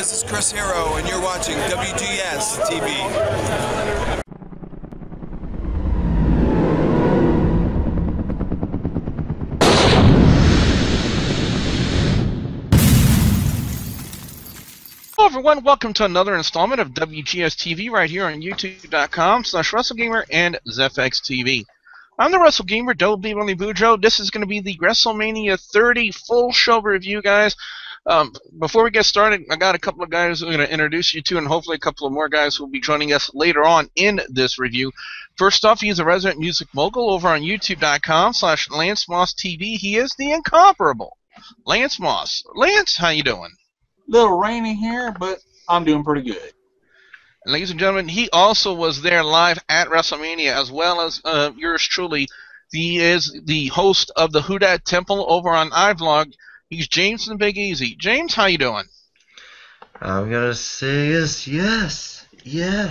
This is Chris Hero, and you're watching WGS-TV. Hello everyone, welcome to another installment of WGS-TV right here on YouTube.com/WrestleGamer and ZFX-TV. I'm the WrestleGamer, Billy Bujo. This is going to be the WrestleMania 30 full show review, guys. Before we get started, I got a couple of guys I'm going to introduce you to, and hopefully a couple of more guys will be joining us later on in this review. First off, he's a resident music mogul over on YouTube.com/LanceMossTV. He is the incomparable Lance Moss. Lance, how you doing? Little rainy here, but I'm doing pretty good. And ladies and gentlemen, he also was there live at WrestleMania, as well as yours truly. He is the host of the Who Dat Temple over on iVlog. He's James and Big Easy. James, how you doing? I'm gonna say is yes. Yeah.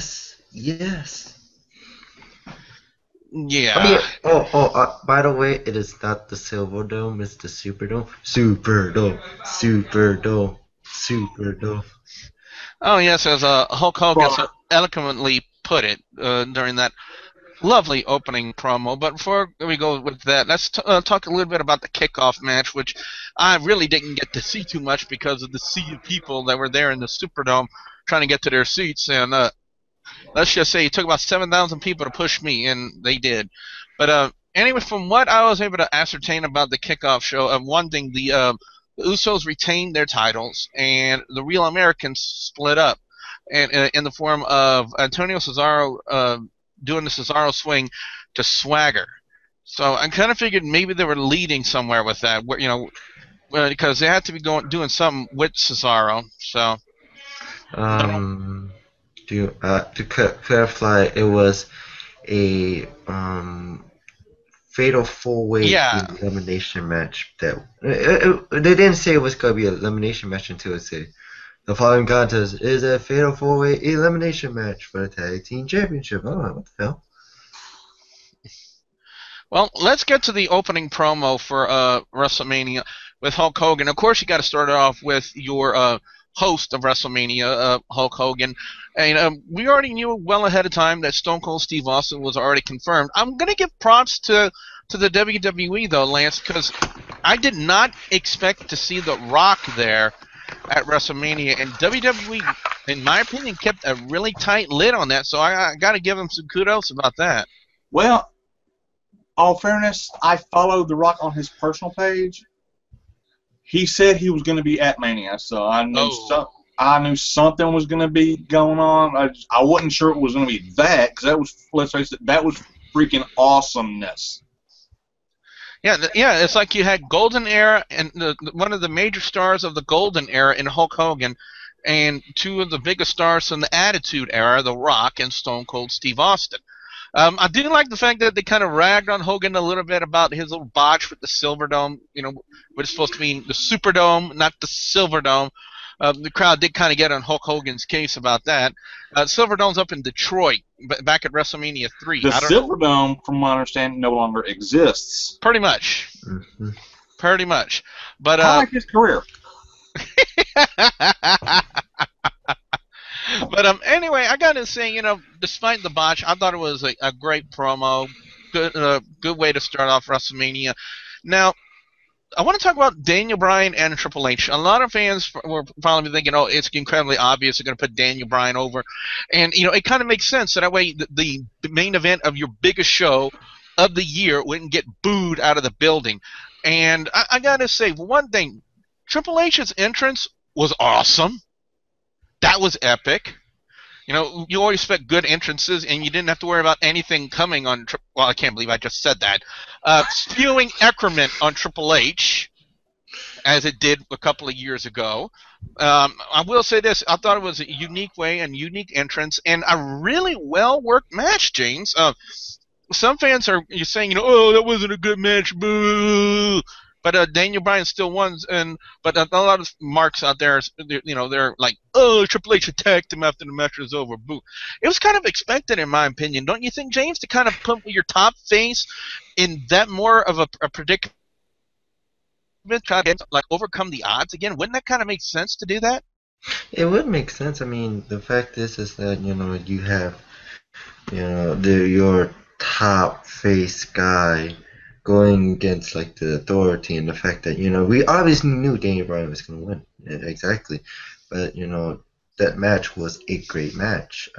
I mean, by the way, it is not the Silver Dome, it's the Superdome. Superdome. Oh, yes, as Hulk Hogan so eloquently put it during that lovely opening promo. But before we go with that, let's talk a little bit about the kickoff match, which I really didn't get to see too much because of the sea of people that were there in the Superdome trying to get to their seats. And let's just say it took about 7,000 people to push me, and they did. But anyway, from what I was able to ascertain about the kickoff show, one thing, the Usos retained their titles, and the Real Americans split up, and in the form of Antonio Cesaro doing the Cesaro swing to Swagger. So I kind of figured maybe they were leading somewhere with that, you know, because they had to be doing something with Cesaro. So To clarify, it was a fatal four-way elimination match. That they didn't say it was going to be an elimination match until it said the following contest is a fatal four-way elimination match for the tag team championship. Oh, what the hell? Well, let's get to the opening promo for WrestleMania with Hulk Hogan. Of course, you got to start it off with your host of WrestleMania, Hulk Hogan. And we already knew well ahead of time that Stone Cold Steve Austin was already confirmed. I'm going to give props to the WWE, though, Lance, because I did not expect to see The Rock there at WrestleMania. And WWE, in my opinion, kept a really tight lid on that, so I got to give him some kudos about that. Well, all fairness, I followed The Rock on his personal page. He said he was going to be at Mania, so I knew something was going to be going on. I wasn't sure it was going to be that, because that was, let's face it, that was freaking awesomeness. Yeah, it's like you had Golden Era and one of the major stars of the Golden Era in Hulk Hogan, and two of the biggest stars from the Attitude Era, The Rock and Stone Cold Steve Austin. I do like the fact that they kind of ragged on Hogan a little bit about his little botch with the Silverdome, you know, what is supposed to be the Superdome, not the Silverdome. The crowd did kind of get on Hulk Hogan's case about that. Silverdome's up in Detroit, back at WrestleMania 3. The Silverdome, from my understanding, no longer exists. Pretty much. Mm-hmm. Pretty much. But I like his career. But anyway, I gotta say, you know, despite the botch, I thought it was a great promo. Good way to start off WrestleMania. Now, I want to talk about Daniel Bryan and Triple H. A lot of fans were probably thinking, oh, it's incredibly obvious they're going to put Daniel Bryan over. And, you know, it kind of makes sense. So that way the main event of your biggest show of the year wouldn't get booed out of the building. And I got to say, one thing, Triple H's entrance was awesome. That was epic. You know, you always expect good entrances, and you didn't have to worry about anything coming on. Well, I can't believe I just said that. Spewing excrement on Triple H, as it did a couple of years ago. I will say this: I thought it was a unique way and unique entrance, and a really well-worked match, James. Some fans are saying, you know, oh, that wasn't a good match, boo. But Daniel Bryan still won, but a lot of marks out there, you know, they're like, oh, Triple H attacked him after the match was over. Boo. It was kind of expected, in my opinion. Don't you think, James, to kind of put your top face in that more of a predicament, try to like overcome the odds again? Wouldn't that kind of make sense to do that? It would make sense. I mean, the fact is that you have your top face guy going against like the authority, and the fact that we obviously knew Daniel Bryan was going to win. Yeah, exactly, but that match was a great match.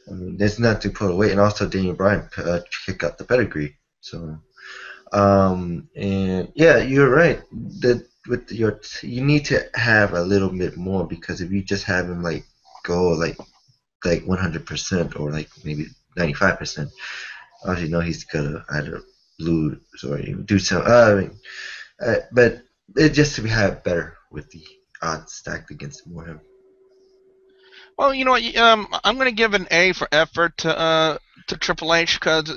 There's not to put away, and also Daniel Bryan kicked out the pedigree. So, and yeah, you're right. That with you need to have a little bit more, because if you just have him like go like 100% or like maybe 95%, obviously he's gonna either lose or do some. But it just to have better with the odds stacked against him. Well, you know what? I'm going to give an A for effort to Triple H, because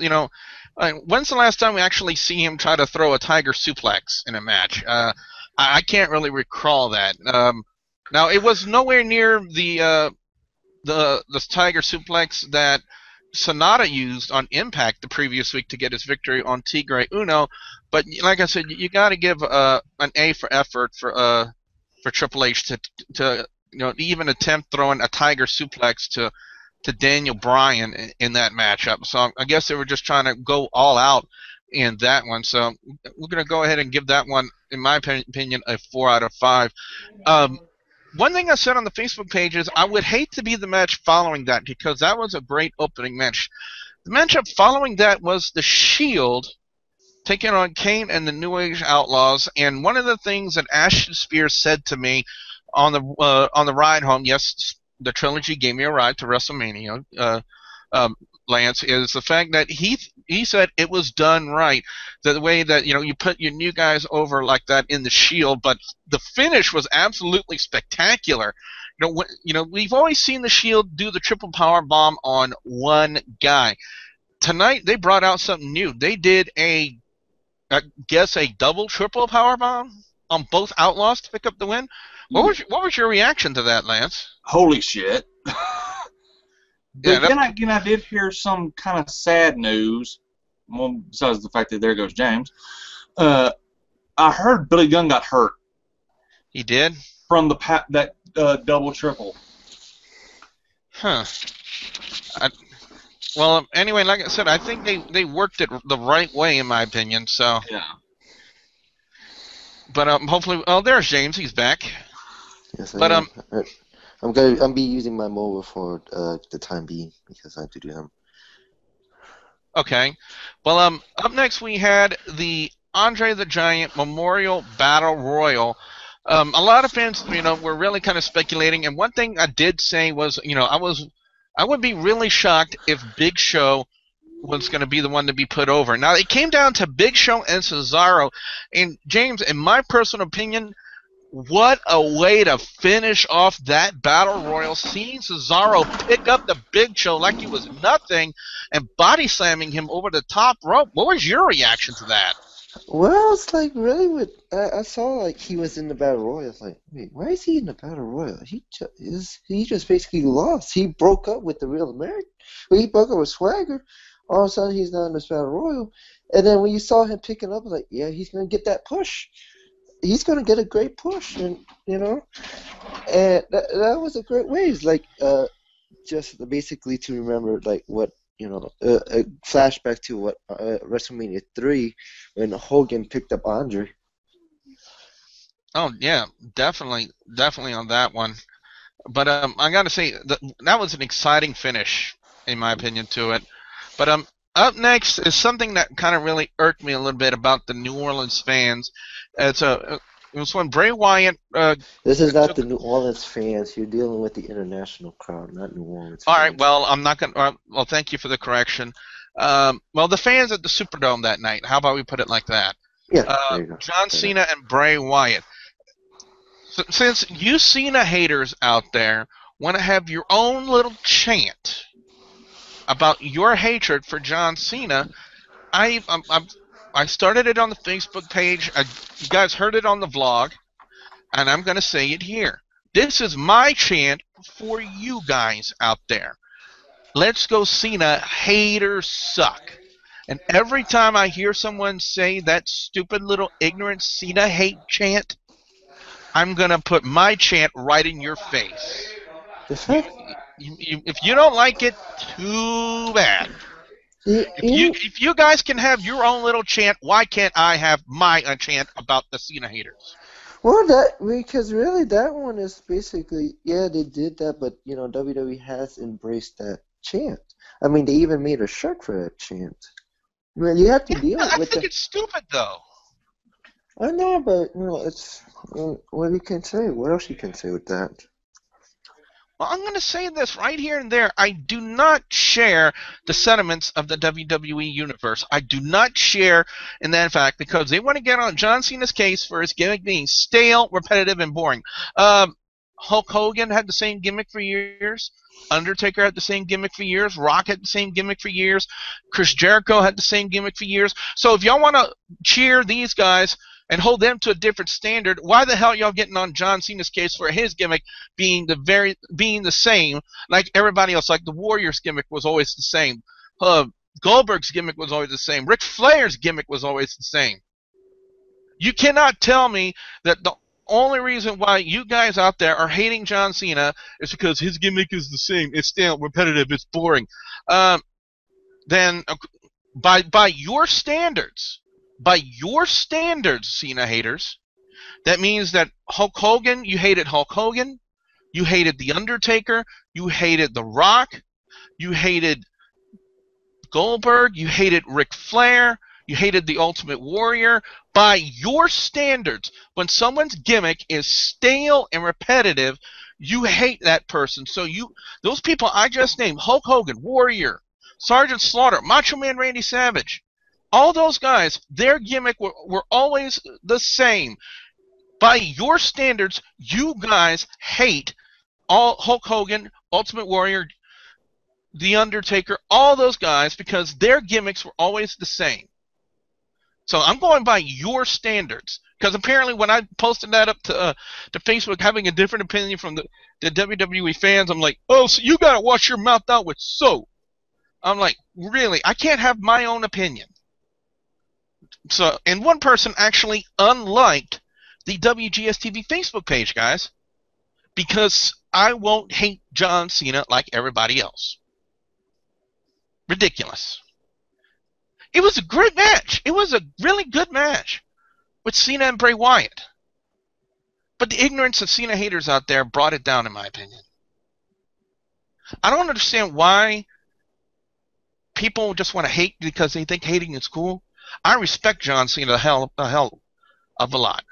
when's the last time we actually see him try to throw a tiger suplex in a match? I can't really recall that. Now it was nowhere near the tiger suplex that Sonata used on Impact the previous week to get his victory on Tigre Uno, but like I said, you got to give an A for effort for Triple H to even attempt throwing a tiger suplex to Daniel Bryan in that matchup. So I guess they were just trying to go all out in that one. So we're going to go ahead and give that one, in my opinion, a 4 out of 5. One thing I said on the Facebook page is I would hate to be the match following that, because that was a great opening match. The matchup following that was the Shield taking on Kane and the New Age Outlaws, and one of the things that Ashton Spears said to me on the ride home, yes, the trilogy gave me a ride to WrestleMania, Lance, is the fact that he said it was done right. The way that you put your new guys over like that in the Shield, but the finish was absolutely spectacular. We've always seen the Shield do the triple power bomb on one guy. Tonight they brought out something new. They did I guess a double triple power bomb on both Outlaws to pick up the win. What was your reaction to that, Lance? Holy shit. Yeah, But then again, I did hear some kind of sad news. Well, besides the fact that there goes James. I heard Billy Gunn got hurt. He did? From that double triple. Huh. Well, anyway, like I said, I think they worked it the right way, in my opinion. So. Yeah. But hopefully, there's James. He's back. Yes, but I'm be using my mobile for the time being, because I have to do them. Okay. Well, up next we had the Andre the Giant Memorial Battle Royal. A lot of fans, were really kind of speculating, and one thing I did say was, I would be really shocked if Big Show was going to be the one to be put over. Now, it came down to Big Show and Cesaro, and James, in my personal opinion, what a way to finish off that Battle Royal, seeing Cesaro pick up the Big Show like he was nothing and body slamming him over the top rope. What was your reaction to that? Well, it's like really I saw like he was in the Battle Royal. It's like, wait, why is he in the Battle Royal? He just basically lost. He broke up with the Real American. Well, he broke up with Swagger. All of a sudden, he's not in this Battle Royal. And then when you saw him picking up, like, yeah, he's gonna get that push. He's going to get a great push, and and that was a great way. It's like just basically to remember like what a flashback to what WrestleMania 3 when Hogan picked up Andre. Oh yeah, definitely on that one. But I got to say that was an exciting finish, in my opinion, to it. But up next is something that kind of really irked me a little bit about the New Orleans fans. It was when Bray Wyatt. This is not the New Orleans fans. You're dealing with the international crowd, not New Orleans. All right. Well, I'm not going to. Well, thank you for the correction. Well, the fans at the Superdome that night. How about we put it like that? Yeah. There you go. John Cena and Bray Wyatt. So, since you Cena haters out there want to have your own little chant about your hatred for John Cena, I started it on the Facebook page. You guys heard it on the vlog, and I'm going to say it here. This is my chant for you guys out there. Let's go Cena, haters suck. And every time I hear someone say that stupid little ignorant Cena hate chant, I'm going to put my chant right in your face. The fact, If you don't like it, too bad. If you guys can have your own little chant, why can't I have my chant about the Cena haters? well, because really that one is basically, yeah, they did that, but WWE has embraced that chant. I mean, they even made a shirt for that chant. I mean, you have to deal I with think it's stupid though. I know, but it's what you can say. What else you can say with that? Well, I'm going to say this right here and there. I do not share the sentiments of the WWE Universe. I do not share in that fact because they want to get on John Cena's case for his gimmick being stale, repetitive, and boring. Hulk Hogan had the same gimmick for years. Undertaker had the same gimmick for years. Rock had the same gimmick for years. Chris Jericho had the same gimmick for years. So if y'all want to cheer these guys and hold them to a different standard, why the hell y'all getting on John Cena's case for his gimmick being the same like everybody else? Like the Warriors gimmick was always the same. Goldberg's gimmick was always the same. Ric Flair's gimmick was always the same. You cannot tell me that the only reason why you guys out there are hating John Cena is because his gimmick is the same. It's stale, repetitive, it's boring. Then by your standards, Cena haters, that means that Hulk Hogan, you hated Hulk Hogan, you hated The Undertaker, you hated The Rock, you hated Goldberg, you hated Ric Flair, you hated The Ultimate Warrior. By your standards, when someone's gimmick is stale and repetitive, you hate that person. So those people I just named, Hulk Hogan, Warrior, Sergeant Slaughter, Macho Man Randy Savage, all those guys, their gimmick were always the same. By your standards, you guys hate all Hulk Hogan, Ultimate Warrior, The Undertaker, all those guys because their gimmicks were always the same. So I'm going by your standards because apparently when I posted that up to Facebook, having a different opinion from the WWE fans, I'm like, oh, so you got to wash your mouth out with soap. I'm like, really? I can't have my own opinion. So, and one person actually unliked the WGS-TV Facebook page, guys, because I won't hate John Cena like everybody else. Ridiculous. It was a great match. It was a really good match with Cena and Bray Wyatt. But the ignorance of Cena haters out there brought it down, in my opinion. I don't understand why people just want to hate because they think hating is cool. I respect John Cena a hell of a lot.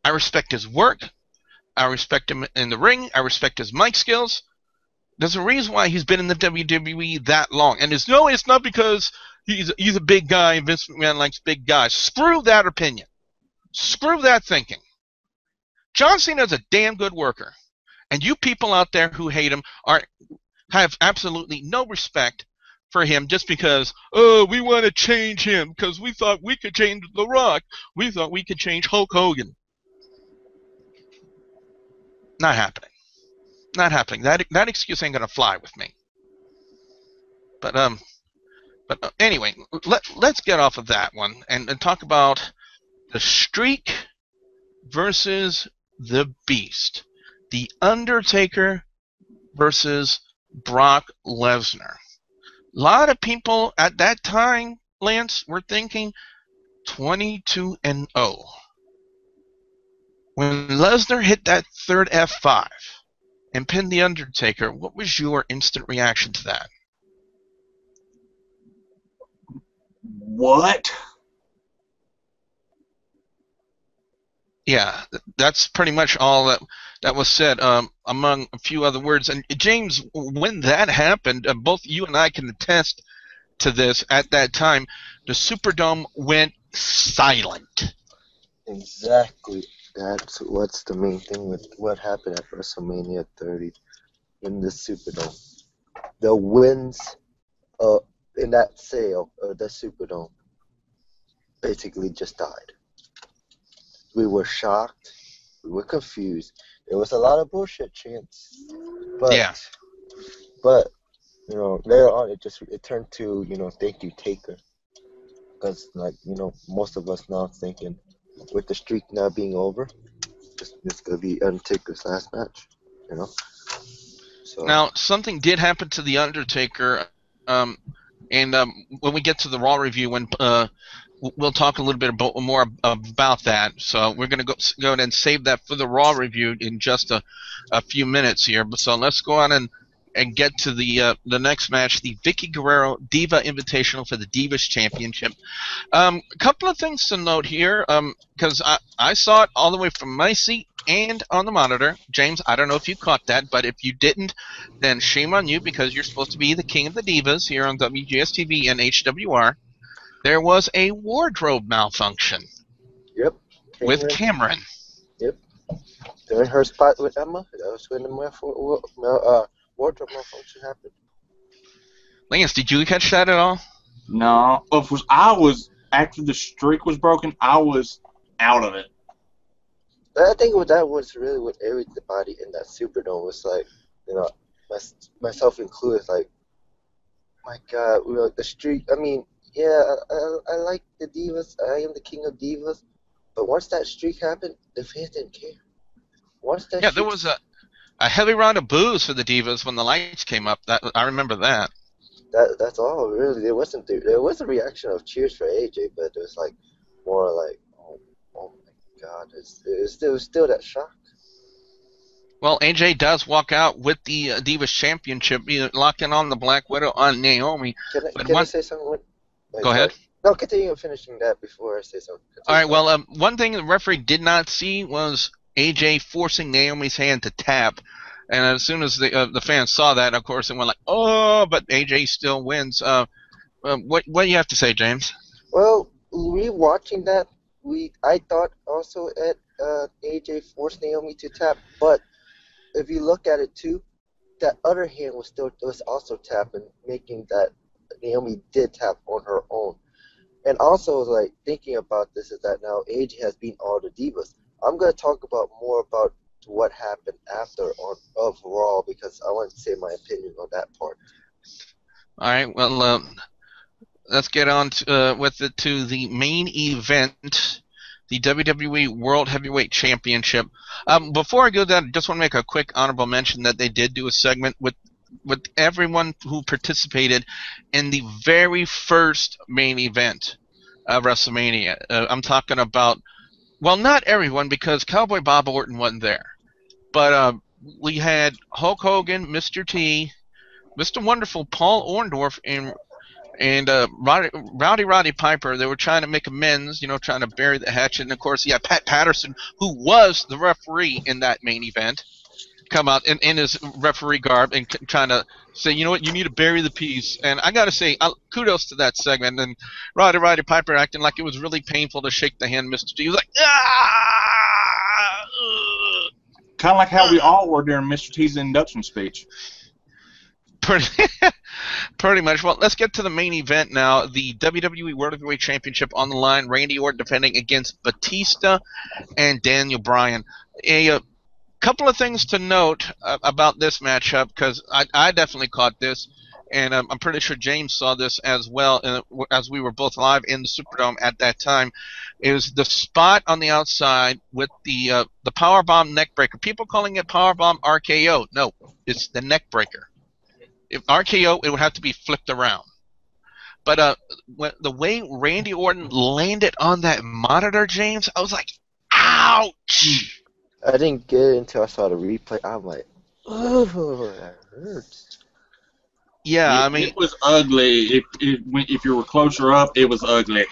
I respect his work. I respect him in the ring. I respect his mic skills. There's a reason why he's been in the WWE that long. And it's not because he's a big guy and Vince McMahon likes big guys. Screw that opinion. Screw that thinking. John Cena is a damn good worker. And you people out there who hate him have absolutely no respect for him just because, oh, we want to change him because we thought we could change The Rock. We thought we could change Hulk Hogan. Not happening. Not happening. That excuse ain't gonna fly with me. But anyway, let's get off of that one and talk about the Streak versus the Beast, the Undertaker versus Brock Lesnar. A lot of people at that time, Lance, were thinking 22-0. When Lesnar hit that third F5 and pinned the Undertaker, what was your instant reaction to that? What? Yeah, that's pretty much all that was said, among a few other words. And James, when that happened, both you and I can attest to this. At that time, the Superdome went silent. Exactly. That's what's the main thing with what happened at WrestleMania 30 in the Superdome. The wins in that sale of the Superdome basically just died. We were shocked. We were confused. There was a lot of bullshit chants. But, yeah. But, later on it turned to, thank you, Taker. Because, most of us now thinking, with the streak now being over, It's gonna be Undertaker's last match, you know. So Now, something did happen to the Undertaker, and when we get to the Raw review, we'll talk a little bit more about that. So we're going to go ahead and save that for the Raw review in just a few minutes here. So let's go on and get to the next match, the Vicky Guerrero Diva Invitational for the Divas Championship. A couple of things to note here, because I saw it all the way from my seat and on the monitor. James, I don't know if you caught that, but if you didn't, then shame on you, because you're supposed to be the king of the divas here on WGS-TV and HWR. There was a wardrobe malfunction. Yep. With Cameron. Yep. During her spot with Emma, that was when the wardrobe malfunction happened. Lance, did you catch that at all? No. After the streak was broken, I was out of it. I think that was really what everybody in that Superdome was like, you know, myself included, like, my God, the streak. I mean, yeah, I like the divas. I am the king of divas. But once that streak happened, the fans didn't care. There was a heavy round of boos for the divas when the lights came up. I remember that. That's all really. There was a reaction of cheers for AJ, but it was like more like, oh my God, it was still that shock. Well, AJ does walk out with the Divas Championship, locking on the Black Widow on Naomi. Can I say something? Go ahead. No, continue finishing that before I say something. All right, well, one thing the referee did not see was AJ forcing Naomi's hand to tap. And as soon as the fans saw that, of course, they went like, oh, but AJ still wins. What do you have to say, James? Well, rewatching that, I thought also that AJ forced Naomi to tap, but if you look at it too, that other hand was also tapping, making that Naomi did tap on her own. And also, like, thinking about this is that now AJ has beaten all the divas. I'm going to talk more about what happened after of Raw, because I want to say my opinion on that part. All right, well, let's get on with it to the main event, the WWE World Heavyweight Championship. Before I go there, I just want to make a quick honorable mention that they did do a segment with everyone who participated in the very first main event of WrestleMania. I'm talking about, well, not everyone, because Cowboy Bob Orton wasn't there. But we had Hulk Hogan, Mr. T, Mr. Wonderful, Paul Orndorff, and Roddy Piper. They were trying to make amends, trying to bury the hatchet. And, of course, you had Pat Patterson, who was the referee in that main event, come out in his referee garb and trying to say, you know what, you need to bury the piece. And I got to say, kudos to that segment. And Roddy Piper acting like it was really painful to shake the hand, Mr. T. He was like, kind of like how we all were during Mr. T's induction speech. Pretty much. Well, let's get to the main event now. The WWE World Heavyweight Championship on the line. Randy Orton defending against Batista and Daniel Bryan. A couple of things to note about this matchup, because I definitely caught this, and I'm pretty sure James saw this as well, as we were both live in the Superdome at that time. Is the spot on the outside with the Powerbomb neckbreaker. People calling it Powerbomb RKO. No, it's the neckbreaker. If RKO, it would have to be flipped around. But the way Randy Orton landed on that monitor, James, I was like, ouch! I didn't get it until I saw the replay. I'm like, oh, that hurts. Yeah, I mean, it was ugly. If you were closer up, it was ugly.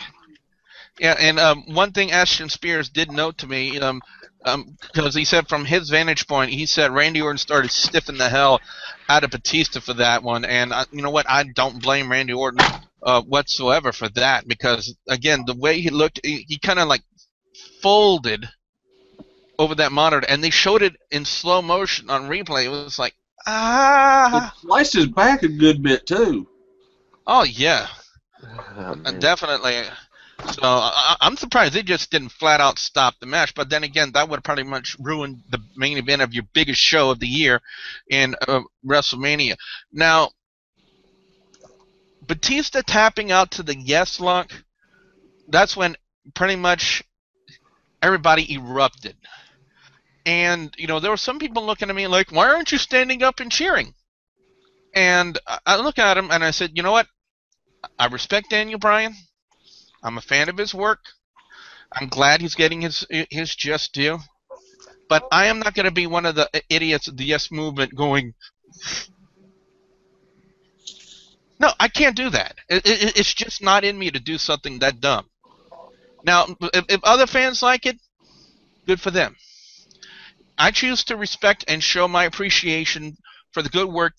Yeah, and one thing Ashton Spears did note to me, because he said from his vantage point, he said Randy Orton started stiffing the hell out of Batista for that one, and you know what? I don't blame Randy Orton whatsoever for that, because again, the way he looked, he kind of like folded over that monitor, and they showed it in slow motion on replay. It was like, It sliced his back a good bit too. Oh yeah, Oh, definitely. So I'm surprised they just didn't flat out stop the match. But then again, that would have pretty much ruined the main event of your biggest show of the year in WrestleMania. Now, Batista tapping out to the yes lock, that's when pretty much everybody erupted. And, you know, there were some people looking at me like, why aren't you standing up and cheering? And I look at him and I said, you know what? I respect Daniel Bryan. I'm a fan of his work. I'm glad he's getting his just due. But I am not going to be one of the idiots of the Yes Movement going, no, I can't do that. It's just not in me to do something that dumb. Now, if other fans like it, good for them. I choose to respect and show my appreciation for the good work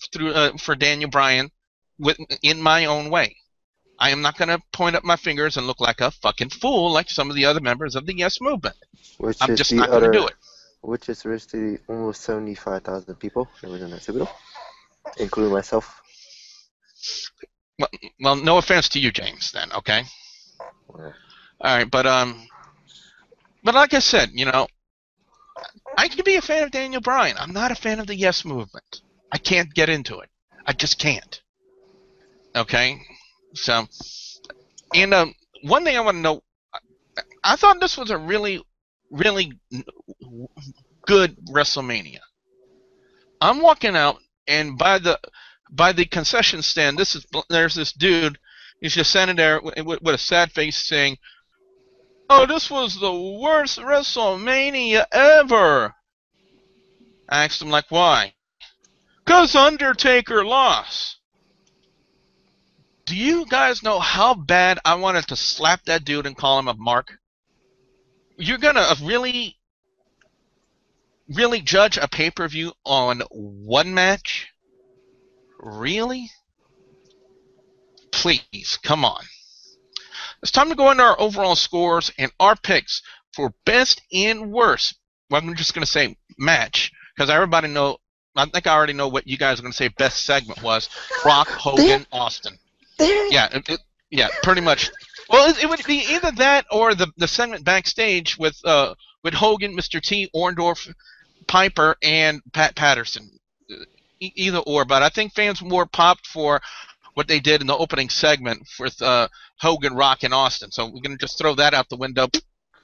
for Daniel Bryan in my own way. I am not going to point up my fingers and look like a fucking fool like some of the other members of the Yes Movement. I'm just not going to do it. Which is the almost 75,000 people that was in that Super Bowl, including myself. Well, no offense to you, James, then, okay? Yeah. All right, but like I said, you know, I can be a fan of Daniel Bryan. I'm not a fan of the Yes Movement. I can't get into it. I just can't. Okay? So, and one thing I want to know, I thought this was a really, really good WrestleMania. I'm walking out, and by the concession stand, there's this dude. He's just standing there with a sad face saying, "Oh, this was the worst WrestleMania ever." I asked him, like, why? 'Cause Undertaker lost. Do you guys know how bad I wanted to slap that dude and call him a mark? You're gonna really judge a pay-per-view on one match? Really? Please, come on. It's time to go into our overall scores and our picks for best and worst. Well, I'm just going to say match, because I think I already know what you guys are going to say best segment was. Rock, Hogan, Austin. Yeah, pretty much. Well, it would be either that or the segment backstage with Hogan, Mr. T, Orndorff, Piper, and Pat Patterson. Either or, but I think fans were more popped for what they did in the opening segment with Hogan, Rock, and Austin. So we're going to just throw that out the window.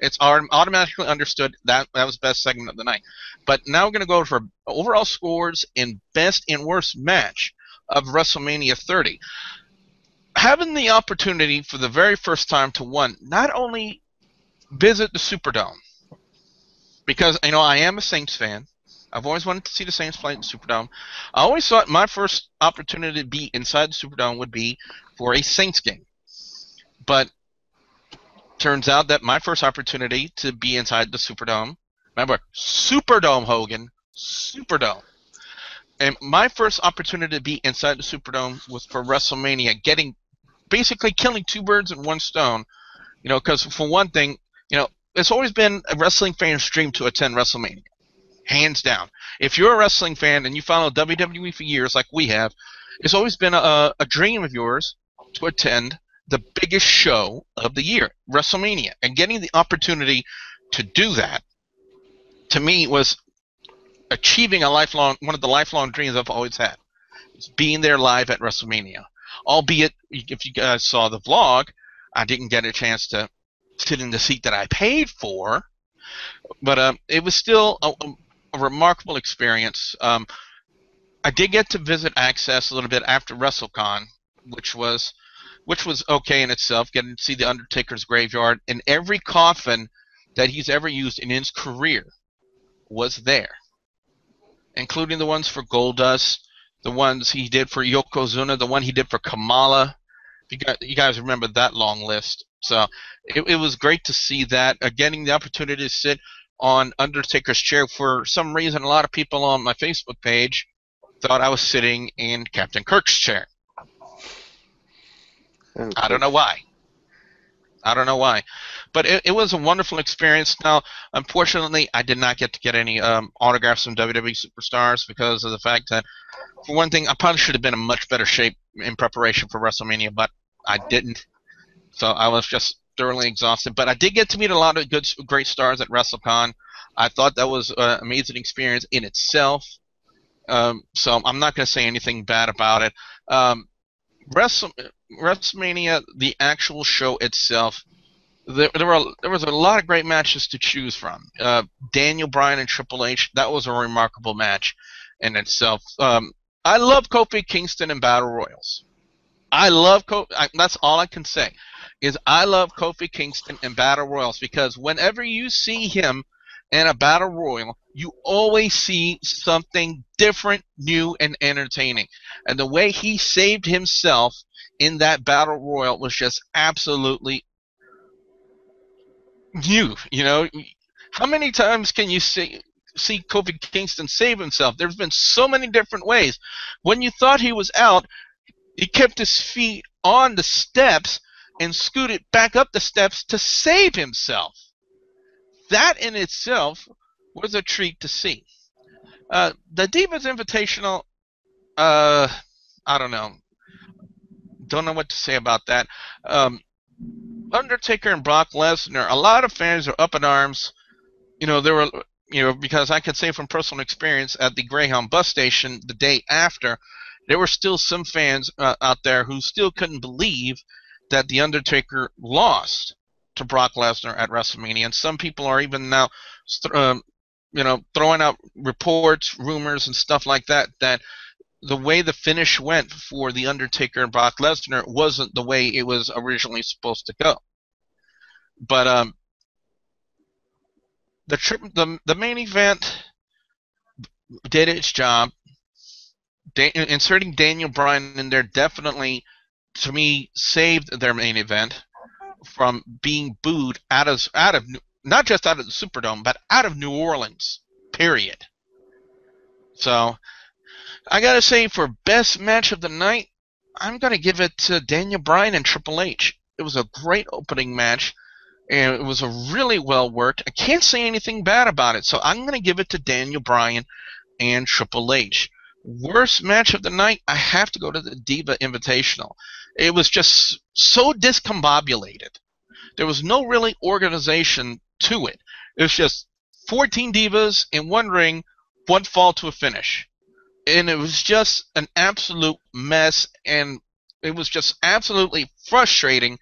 It's automatically understood that was best segment of the night. But now we're going to go for overall scores and best and worst match of WrestleMania 30. Having the opportunity for the very first time to not only visit the Superdome, because I am a Saints fan. I've always wanted to see the Saints play in the Superdome. I always thought my first opportunity to be inside the Superdome would be for a Saints game. But turns out that my first opportunity to be inside the Superdome, remember, Superdome, Hogan, Superdome. And my first opportunity to be inside the Superdome was for WrestleMania, basically killing two birds in one stone. Because for one thing, it's always been a wrestling fan's dream to attend WrestleMania. Hands down. If you're a wrestling fan and you follow WWE for years like we have, it's always been a dream of yours to attend the biggest show of the year, WrestleMania. And getting the opportunity to do that, to me, was achieving one of the lifelong dreams I've always had. It's being there live at WrestleMania. Albeit, if you guys saw the vlog, I didn't get a chance to sit in the seat that I paid for. But it was still a remarkable experience. I did get to visit Access a little bit after WrestleCon, which was okay in itself, getting to see the Undertaker's graveyard, and every coffin that he's ever used in his career was there, including the ones for Goldust, the ones he did for Yokozuna, the one he did for Kamala. You guys remember that long list. So it was great to see that. Getting the opportunity to sit on Undertaker's chair. For some reason, a lot of people on my Facebook page thought I was sitting in Captain Kirk's chair. Okay. I don't know why. But it was a wonderful experience. Now, unfortunately, I did not get to get any autographs from WWE superstars because of the fact that, for one thing, I probably should have been in much better shape in preparation for WrestleMania, but I didn't. So I was just thoroughly exhausted. But I did get to meet a lot of great stars at WrestleCon. I thought that was an amazing experience in itself. So I'm not going to say anything bad about it. WrestleMania, the actual show itself, there was a lot of great matches to choose from. Daniel Bryan and Triple H, that was a remarkable match in itself. I love Kofi Kingston in Battle Royals. That's all I can say, is I love Kofi Kingston in Battle Royals, because whenever you see him in a Battle Royal, you always see something different, new, and entertaining. And the way he saved himself in that Battle Royal was just absolutely new. You know, how many times can you see Kofi Kingston save himself? There's been so many different ways. When you thought he was out, he kept his feet on the steps and scooted back up the steps to save himself. That in itself was a treat to see. The Divas Invitational, I don't know. Don't know what to say about that. Undertaker and Brock Lesnar, a lot of fans are up in arms. Because I could say from personal experience at the Greyhound bus station the day after, there were still some fans out there who still couldn't believe that The Undertaker lost to Brock Lesnar at WrestleMania. And some people are even now, throwing out reports, rumors, and stuff like that, that the way the finish went for The Undertaker and Brock Lesnar wasn't the way it was originally supposed to go. But the main event did its job. Inserting Daniel Bryan in there definitely, to me, saved their main event from being booed out of not just out of the Superdome, but out of New Orleans, period. So I gotta say, for best match of the night, I'm gonna give it to Daniel Bryan and Triple H. It was a great opening match, and it was a really well worked. I can't say anything bad about it, so I'm gonna give it to Daniel Bryan and Triple H. Worst match of the night, I have to go to the Diva Invitational. It was just so discombobulated. There was no really organization to it. It was just 14 divas in one ring, one fall to a finish. And it was just an absolute mess, and it was just absolutely frustrating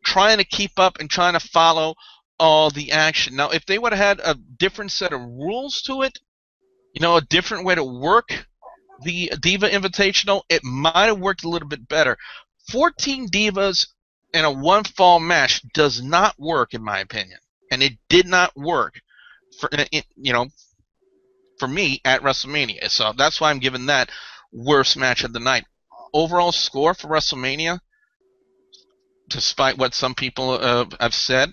trying to keep up and trying to follow all the action. Now, if they would have had a different set of rules to it, a different way to work the Diva Invitational, it might have worked a little bit better. 14 divas in a one-fall match does not work, in my opinion. And it did not work for me at WrestleMania. So that's why I'm giving that worst match of the night. Overall score for WrestleMania, despite what some people have said,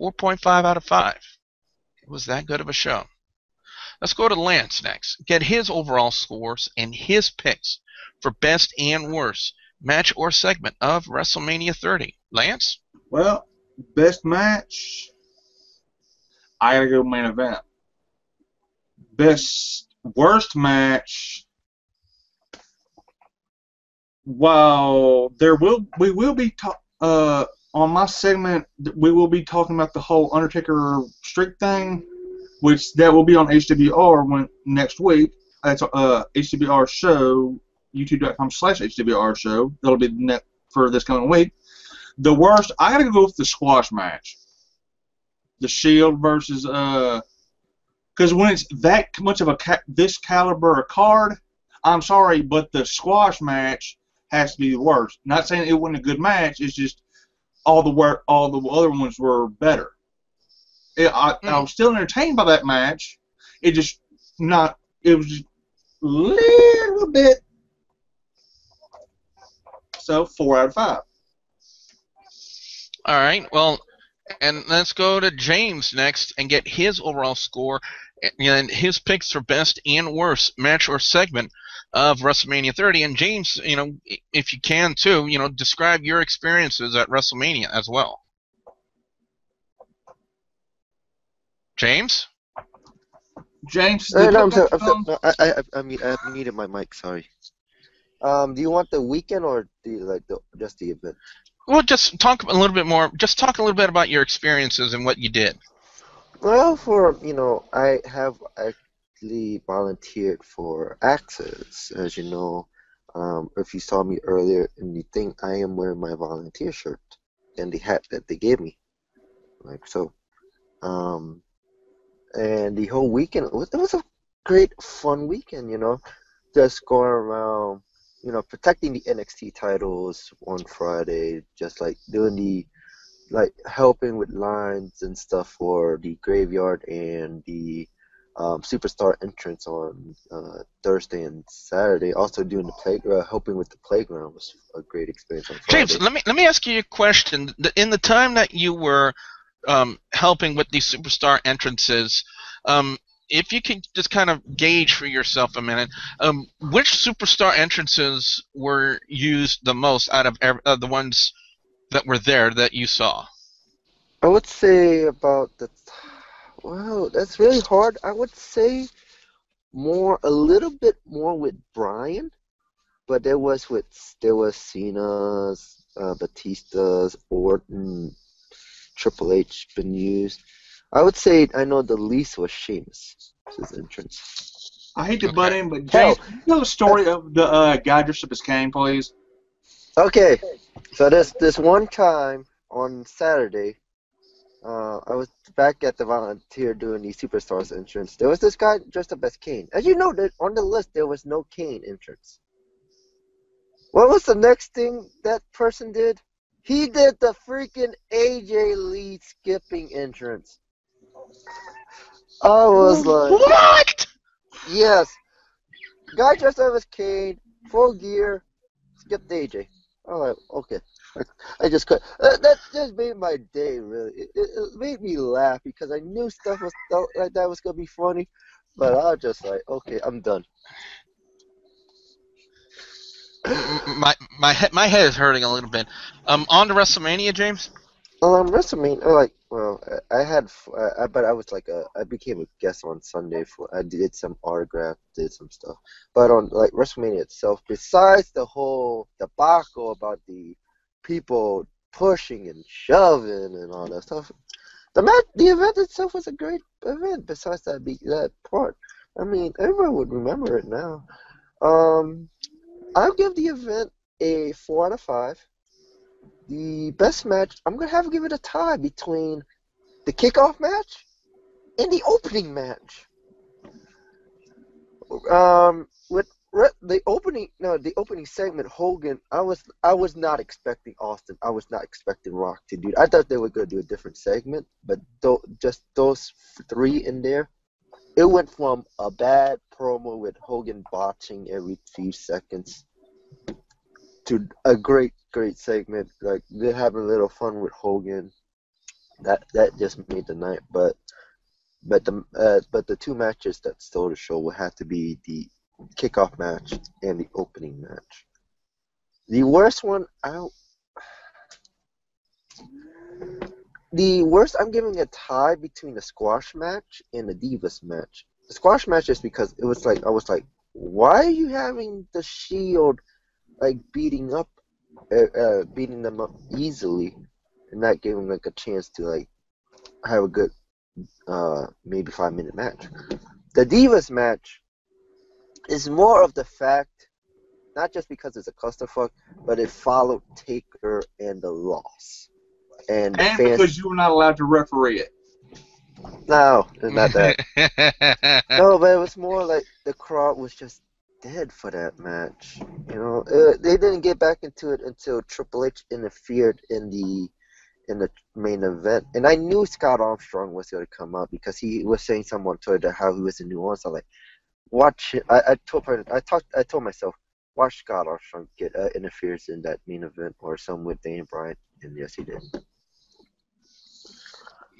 4.5 out of 5. It was that good of a show. Let's go to Lance next. Get his overall scores and his picks for best and worst match or segment of WrestleMania 30. Lance? Well, best match, I gotta go main event. Worst match, while we will be on my segment, we will be talking about the whole Undertaker streak thing, which that will be on HWR next week. That's HWR show, youtube.com/HWR show. That'll be the net for this coming week. The worst, I gotta go with the squash match. The Shield versus because when it's that much of this caliber of card, I'm sorry, but the squash match has to be the worst. Not saying it wasn't a good match. It's just all the other ones were better. I was still entertained by that match. It was just a little bit. So 4 out of 5. All right. Well, and let's go to James next and get his overall score and his picks for best and worst match or segment of WrestleMania 30. And James, if you can too, describe your experiences at WrestleMania as well. James? James? No, I'm sorry. No, I muted my mic. Sorry. Do you want the weekend or just the event? Well, just talk a little bit more. Just talk a little bit about your experiences and what you did. Well, I have actually volunteered for Access, as you know. If you saw me earlier in the thing, I am wearing my volunteer shirt and the hat that they gave me. like so. And the whole weekend, it was a great, fun weekend, you know, just going around, you know, protecting the NXT titles on Friday, just like doing the, like helping with lines and stuff for the graveyard and the superstar entrance on Thursday and Saturday. Also doing the helping with the playground was a great experience on Friday. James, let me ask you a question. In the time that you were helping with these superstar entrances, if you could just kind of gauge for yourself a minute, which superstar entrances were used the most out of the ones that were there that you saw? I would say about well, that's really hard. I would say a little bit more with Bryan, but there was Cena's, Batista's, Orton, Triple H been used. I would say I know the least was Sheamus, his entrance. I hate to butt in, but James, you know the story of the guy dressed up as Kane, please? Okay, so this one time on Saturday, I was back at the Volunteer doing the Superstars entrance. There was this guy dressed up as Kane. As you know, on the list there was no Kane entrance. What was the next thing that person did? He did the freaking AJ Lee skipping entrance. I was like, what? Yes. Guy dressed up as Kane, full gear, skipped AJ. I'm like, okay. I just could. That just made my day, really. It made me laugh because I knew stuff like that was going to be funny, but I was just like, okay, I'm done. My head is hurting a little bit. On to WrestleMania, James? WrestleMania, but I was I became a guest on Sunday I did some autograph, did some stuff. But on like WrestleMania itself, besides the whole debacle about the people pushing and shoving and all that stuff, the event itself was a great event. Besides that part, I mean, everyone would remember it now. I'll give the event a 4 out of 5. The best match, I'm going to have to give it a tie between the kickoff match and the opening match. With the opening segment, Hogan, I was not expecting Austin. I was not expecting Rock to do it. I thought they were going to do a different segment, but just those 3 in there, it went from a bad promo with Hogan botching every few seconds to a great segment. Like, they're having a little fun with Hogan. That just made the night. But the 2 matches that stole the show will have to be the kickoff match and the opening match. The worst one I'm giving a tie between the squash match and the Divas match. The squash match is because I was like, why are you having the Shield like beating them up easily and not giving like a chance to like have a good maybe 5-minute match? The Divas match is more of the fact, not just because it's a clusterfuck, but it followed Taker and the loss. And because you were not allowed to referee it. No, it's not that. No, but it was more like the crowd was just dead for that match. You know, they didn't get back into it until Triple H interfered in the main event. And I knew Scott Armstrong was going to come out because he was saying something on Twitter how he was in New Orleans. I'm like, watch it. I told myself, watch Scott Armstrong get interferes in that main event or some with Daniel Bryan, and yes, he did.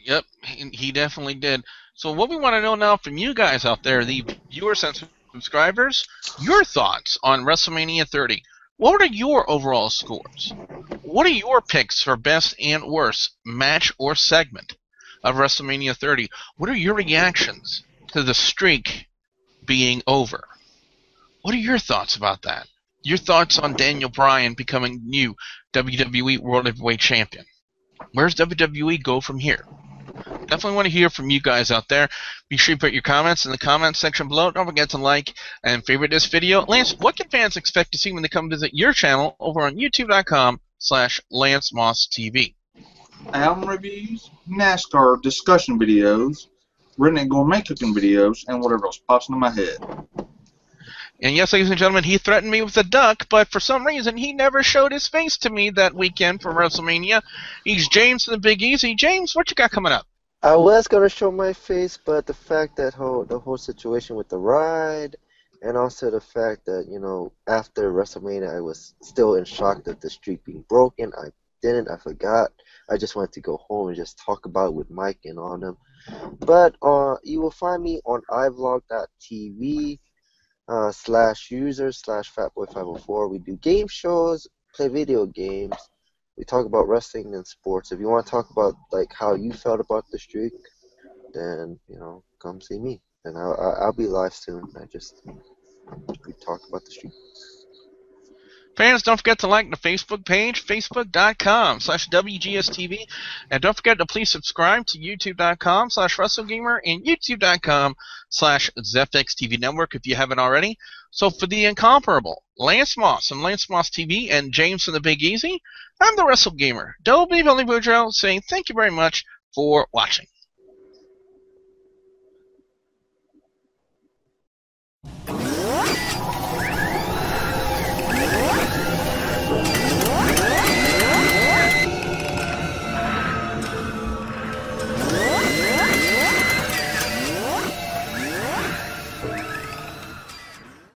Yep, he definitely did. So what we want to know now from you guys out there, the viewers and subscribers, your thoughts on WrestleMania 30. What are your overall scores? What are your picks for best and worst match or segment of WrestleMania 30? What are your reactions to the streak being over? What are your thoughts about that? Your thoughts on Daniel Bryan becoming new WWE World Heavyweight Champion? Where's WWE go from here? Definitely want to hear from you guys out there. Be sure to put your comments in the comments section below. Don't forget to like and favorite this video. Lance, what can fans expect to see when they come visit your channel over on youtube.com/LanceMossTV? album reviews, NASCAR discussion videos, redneck gourmet cooking videos, and whatever else pops into my head. And yes, ladies and gentlemen, he threatened me with a duck, but for some reason he never showed his face to me that weekend for WrestleMania. He's James from the Big Easy. James, what you got coming up? I was gonna show my face, but the fact that the whole situation with the ride, and also the fact that, you know, after WrestleMania I was still in shock that the streak being broken. I forgot. I just wanted to go home and just talk about it with Mike and all them. But you will find me on ivlog.tv /user/fatboy504. We do game shows, play video games. We talk about wrestling and sports. If you want to talk about like how you felt about the streak, then, you know, come see me. And I'll be live soon. We talk about the streak. Fans, don't forget to like the Facebook page, facebook.com/WGS-TV. And don't forget to please subscribe to youtube.com/WrestleGamer and youtube.com/ZepXTV Network if you haven't already. So for the incomparable Lance Moss and Lance Moss TV and James from the Big Easy, I'm the WrestleGamer, Double B Billy Boudreaux, saying thank you very much for watching.